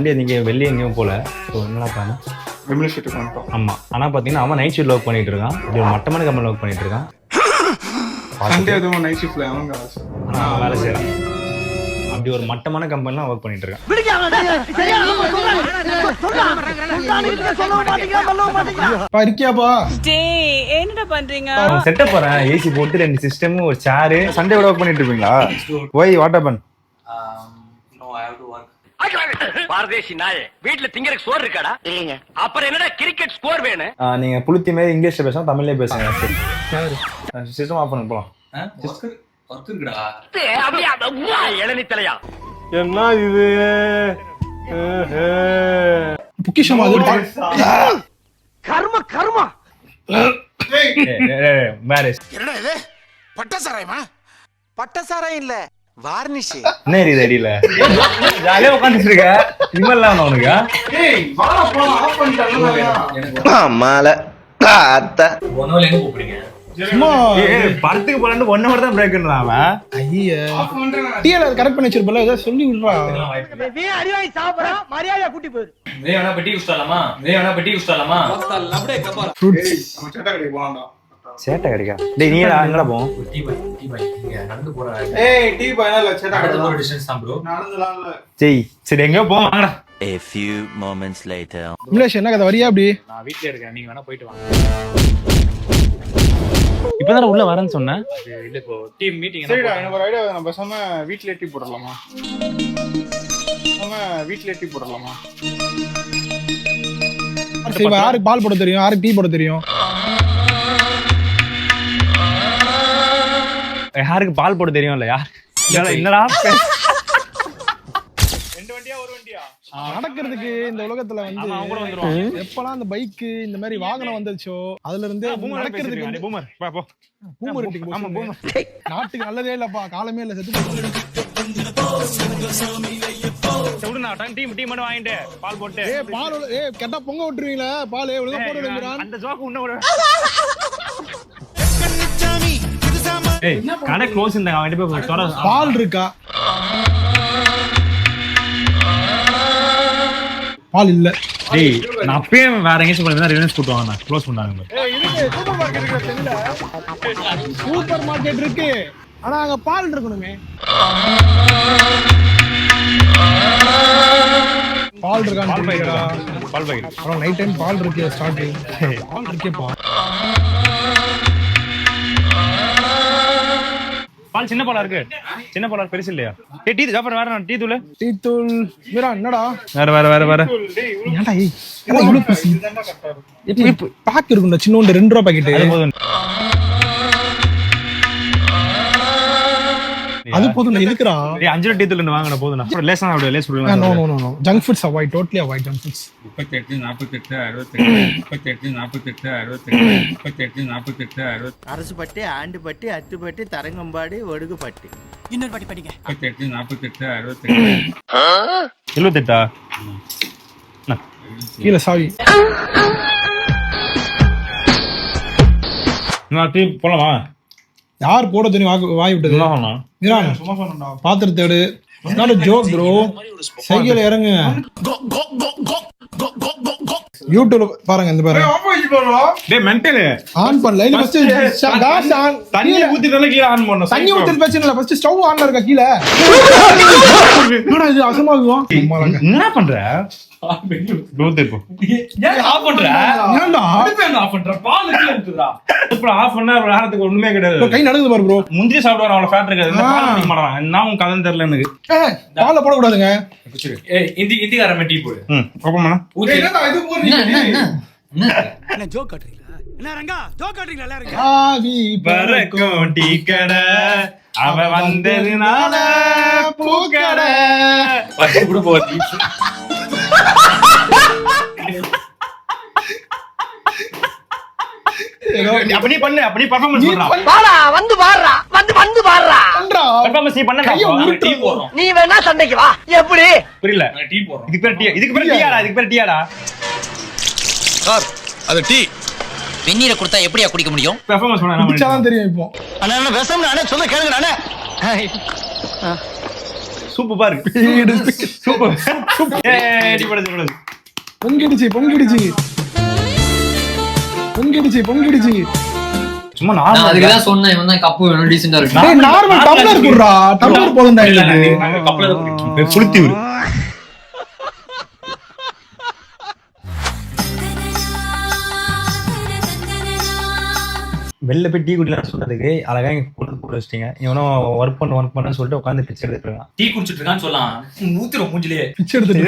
Sunday நீங்கள் வெளியே எங்கேயும் போகல. ஸோ என்னடா பிளான்? விமலேஷ் வீட்டுக்கு வந்துட்டோம். ஆமாம். ஆனால் பார்த்தீங்கன்னா அவன் நைட் ஷிஃப்ட் ஒர்க் பண்ணிட்டு இருக்கான். இப்படி ஒரு மட்டமான கம்பெனியில் ஒர்க் பண்ணிட்டு இருக்கான். சண்டே அதுவும் நைட் ஷிஃப்ட்ல அவங்க ஆனால் வேலை செய்கிறான். அப்படி ஒரு மட்டமான கம்பெனிலாம் ஒர்க் பண்ணிட்டு இருக்கான். இருக்கியாப்பா? என்னடா பண்றீங்க? செட்டப் போறேன். ஏசி போட்டு 2 சிஸ்டமும் ஒரு சேரு. சண்டே விட ஒர்க் பண்ணிட்டு இருப்பீங்களா? Why what happen? பாரதேசி நாயே, வீட்ல திங்கறதுக்கு சோறு இருக்காடா? இல்லங்க. அப்புறம் என்னடா கிரிக்கெட் ஸ்கோர் வேணும்? நீங்க புளுத்தி மாதிரி இங்கிலீஷ்ல பேசலாம், தமிழ்லயே பேசுங்க. சரி சிஸ்டம் ஆஃப் பண்ணு போலாம். ஒர்க் இருக்குடா. அப்படியே இளநீ தலையா. என்ன இது? பொக்கிஷமா அது? கர்ம கர்மா. மேரேஜ் என்னடா இது? பட்டசாராயமா? பட்டசாராயம் இல்ல, வார்னிஷ். என்ன இது அடியில ஜாலியா உட்காந்துட்டு இருக்க. இமெல்லாம் உனக்கு அம்மால காத்த ஒன்னோல எங்க கூப்பிடுங்க? சும்மா படத்துக்கு போலான்னு 1 hour தான் பிரேக்ன்றான் அவன். ஐயா டிஎல்ஆர் கரெக்ட் பண்ணி வச்சிருப்பல, ஏதோ சொல்லி விடுறா. நீ அறிவாய் சாப்பிடா, மரியாதையா கூட்டி போயிரு. நீ வேணா பெட்டி குஸ்டலாமா? அப்படியே கபார ஃப்ரூட்ஸ் நம்ம சேட்டா கடைக்கு போலாம்டா. சேட்டை கிடைக்கா? டேய் நீ எங்கடா போவோம்? டீ பாய் இங்க நடந்து போற. ஏய் டீ பாய்ல சேட்டா கடை ஒரு டிஸ்டன்ஸ் தான் ப்ரோ. நடந்துலாம் இல்ல. சரி எங்கயோ போவோம் வாங்கடா. A few moments later. Vimlesh என்ன கதை, வரியா அப்படி? நான் வீட்ல இருக்கேன், நீங்க வேணா போயிட்டு வாங்க. இப்பதான் உள்ள வரேன்னு சொன்னேன். இல்ல இப்போ டீம் மீட்டிங். சரிடா, எனக்கு ஒரு ஐடியா. நம்ம பேசாம வீட்லயே டீ போடலாமா? சரி, யாருக்கு பால் போட தெரியும், யாருக்கு டீ போட தெரியும்? யாருக்கு பால் போட தெரியும்ல? யார் என்னடா நடக்கிறதுக்கு இந்த உலகத்துல வந்து எப்பலாம் அந்த பைக் இந்த மாதிரி வாகனம் வந்துச்சோ அதுல இருந்து நடக்கிறதுக்கு பூமர் போ போ. நாட்டுக்கு நல்லதே இல்லப்பா, காலமே இல்ல. செத்து டீம் மட்டும் வாங்கிட்டு பால் போட்டு பால் கேட்டா பொங்க விட்டுருவீங்களா? பால் ஒழுங்கா போடுறீங்க. அந்த ஜோக்கு உன்ன கடை க்ளோஸ் இந்த பால் இருக்கா? பால் இல்ல. டேய் நான் அப்பயே வேற எங்கேயும் போறேன். ரிலையன்ஸ் கூட்டு வாங்க, க்ளோஸ் பண்ணாங்க. சூப்பர் மார்க்கெட் இருக்கு, ஆனா அங்க பால் இருக்கணுமே. பால் இருக்கான்னு பால் பாக்கெட் அப்புறம் நைட் டைம் பால் இருக்கு. ஸ்டார்டிங் பால் இருக்கேப்பா. பால் சின்ன பாலா இருக்கு. சின்ன பாலா பெருசு இல்லையா? டேய் டீ ஜாஃபர் வேற டீ தூள் மீரா என்னடா? வேற ஏன்டா இவ்வளவு பசி? பாக் இருக்கும்டா, சின்னோண்டு 2 ரூபாய் பாக்கெட். அது போதும் இருக்குடா. டேய் 5 டீ தூள் வாங்கணும் போதும்டா. அப்புறம் லேஸ் அப்படியே லேஸ் போடுங்க. No junk foods avoid, totally avoid junk foods. 38 48 68 38 48 68 38 48 60 அரசு பட்டி, ஆண்டு பட்டி, அத்து பட்டி, தரங்கம்பாடி, ஒடுகு பட்டி. இன்னொரு பட்டி படிங்க. 38 48 68 78 கீழ சாவி. நான் டீ போலாமா? யார் போட தெரியும் வாய் விட்டது? மீரா சும்மா சொன்னடா. பாத்திரத்தை எடு. Not joke bro. சைக்கிள் இறங்கு. யூடியூப்ல பாருங்க, இந்த பாருங்க. டேய் மென்டல் ஆன் பண்ணல. இல்ல ஃபர்ஸ்ட் காஸ் ஆன் தண்ணி ஊத்திட்டல கீழ ஆன் பண்ணனும். தண்ணி ஊத்திட்டு பிரச்சனை இல்ல, ஃபர்ஸ்ட் ஸ்டவ் ஆன்ல இருக்கா கீழ. என்னடா இது அசமாகுவா? என்ன பண்ற? ப்ளூடூத் போ. ஏன் ஆஃப் பண்ற? ஏன்டா அடுத்து ஆஃப் பண்ற? பால் கீழ இருக்குடா. அப்புறம் ஆஃப் பண்ணா ஒரு நேரத்துக்கு ஒண்ணுமே கிடையாது. கை நடுங்குது பாரு ப்ரோ. முந்திரி சாப்பிடுவான், அவள ஃபேட் இருக்காது. இந்த பால் குடிக்க மாட்டான். என்ன உன் கதை தெரியல எனக்கு. பால்ல போட கூடாதுங்க. ஏய் இந்திக்காரன் டீ போடு. ஓபன் பண்ணா. என்னடா இது போறீங்க? என்ன ஜோக் காட்றீங்களா? என்ன ரங்கா ஜோக் காட்றீங்களா எல்லாரும்? ஆவி பறக்கும் டீ கடை அவ வந்ததுனால பூக்கடை பச்சை கூட போதி. அப்படி பண்ணு, அப்படி பெர்ஃபார்மன்ஸ் பண்றா. வாடா வந்து பாறா, வந்து பாறா. பண்றா. பெர்ஃபார்மன்ஸ் நீ பண்ணடா. டீ போறோம். நீ வேணா சண்டைக்கு வா. எப்படி? புரியல. டீ போறோம். இதுக்கு பேர் டீயாடா, இதுக்கு பேர் டீயாடா. சார் அது டீ. வெந்நீரை கொடுத்தா எப்படியா குடிக்க முடியும்? பெர்ஃபார்மன்ஸ் பண்ணா குடிச்சாதான் தெரியும் இப்போ. அண்ணா பேசாம நானே சொல்ல கேளுங்க. நானே சூப்பரா இருக்கு சூப்பர் ஏய் டீ போடுது பொங்கிடுச்சு சும்மா நான் அதுக்கு தான் சொன்னேன் இவன் தான் கப்பு வேணும் டீசெண்டா இருக்கு டேய் நார்மல் டம்ளர் குடுறா டம்ளர் போடுடா எனக்கு கப்பல புளுத்தி விடு வெளில போய் டீ குடிக்கலாம் சொல்றதுக்கு அழகா இங்க போட்டு வச்சிட்டீங்க இவனும் ஒர்க் பண்ண சொல்லிட்டு உட்காந்து பிச்சை எடுத்துருக்கான் டீ குடிச்சிட்டு இருக்கான்னு சொல்லலாம் ஊத்துறோம் மூஞ்சிலே பிச்சை எடுத்துட்டு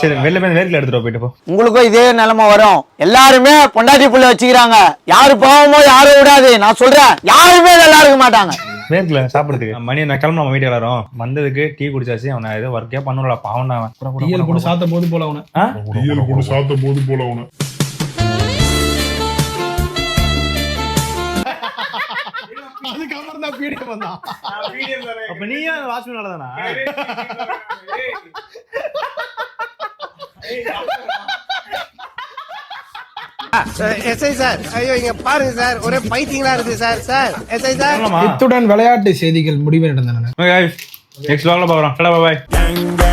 சரி வெளில போய் வேர்க்கல எடுத்துட்டு போயிட்டு போ உங்களுக்கும் இதே நிலைமை வரும். எல்லாருமே பொண்டாட்டி புள்ள வச்சுக்கிறாங்க. யாரு பாவமோ யாரும் விடாது. நான் சொல்றேன், யாருமே நல்லா இருக்க மாட்டாங்க. வேர்க்கல சாப்பிடுறதுக்கு மணி நான் கிளம்ப நம்ம வீட்டுக்கு எல்லாரும் வந்ததுக்கு டீ குடிச்சாச்சு அவனை ஏதோ ஒர்க்கே பண்ணல பாவம் அவன் டீயல் போட்டு சாத்த போது போல அவன அதுக்கப்புறம் தான் பீடியம் வந்தான். அப்ப நீ ஏன் வாட்ச்மேன் தானா எஸ்ஐ சார், ஐயோ இங்க பாருங்க சார், ஒரே பைத்தியங்களா இருக்கு சார். Sir SI sir. இத்துடன் விளையாட்டு செய்திகள் முடிவடைந்தன. நெக்ஸ்ட் vlogல பார்க்கலாம். Tata bye by.